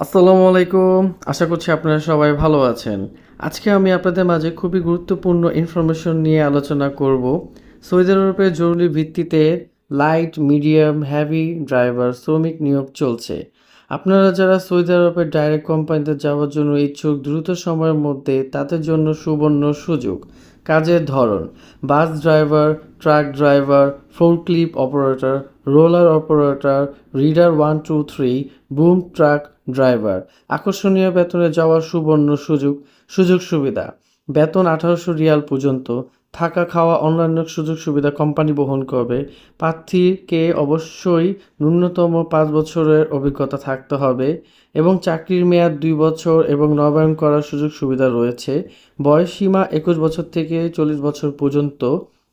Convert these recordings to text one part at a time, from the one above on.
আসসালামু আলাইকুম। আশা করছি আপনারা সবাই ভালো আছেন। আজকে আমি আপনাদের মাঝে খুবই গুরুত্বপূর্ণ ইনফরমেশন নিয়ে আলোচনা করব। সৌদি আরবে জরুরি ভিত্তিতে লাইট, মিডিয়াম, হেভি ড্রাইভার শ্রমিক নিয়োগ চলছে। আপনারা যারা সৌদি আরবের ডাইরেক্ট কোম্পানিতে যাওয়ার জন্য ইচ্ছুক দ্রুত সময়ের মধ্যে তাদের জন্য সুবর্ণ সুযোগ। কাজের ধরন: bus driver, truck driver, forklift operator, roller operator, reader 1, 2, 3, boom truck driver. আকর্ষণীয় বেতনে যাওয়ার সুবর্ণ সুযোগ। সুযোগ সুবিধা: বেতন 1800 রিয়াল পর্যন্ত। থাকা, খাওয়া, অন্যান্য সুযোগ সুবিধা কোম্পানি বহন করবে। প্রার্থীকে অবশ্যই ন্যূনতম 5 বছরের অভিজ্ঞতা থাকতে হবে এবং চাকরির মেয়াদ 2 বছর এবং নবায়ন করার সুযোগ সুবিধা রয়েছে। বয়সসীমা 21 বছর থেকে 40 বছর পর্যন্ত।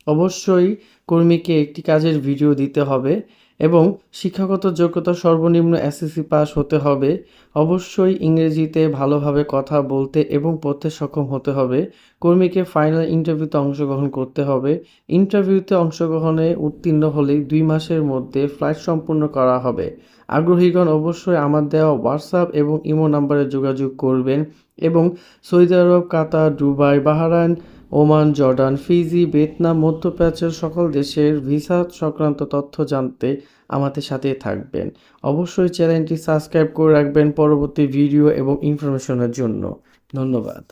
অবশ্যই কর্মীকে একটি কাজের ভিডিও দিতে হবে এবং শিক্ষাগত যোগ্যতা সর্বনিম্ন এসএসসি পাস হতে হবে। অবশ্যই ইংরেজিতে ভালোভাবে কথা বলতে এবং পড়তে সক্ষম হতে হবে। কর্মীকে ফাইনাল ইন্টারভিউতে অংশগ্রহণ করতে হবে। ইন্টারভিউতে অংশগ্রহণে উত্তীর্ণ হলেই 2 মাসের মধ্যে ফ্লাইট সম্পূর্ণ করা হবে। আগ্রহীগণ অবশ্যই আমার দেওয়া হোয়াটসঅ্যাপ এবং ইমো নাম্বারে যোগাযোগ করবেন এবং Saudi Arab, Qatar, Dubai, Bahrain, Oman, Jordan, Fiji, Vietnam, মধ্যপ্রাচ্যের সকল দেশের ভিসা সংক্রান্ত তথ্য জানতে আমাদের সাথেই থাকবেন। অবশ্যই চ্যানেলটি সাবস্ক্রাইব করে রাখবেন পরবর্তী ভিডিও এবং ইনফরমেশনের জন্য। ধন্যবাদ।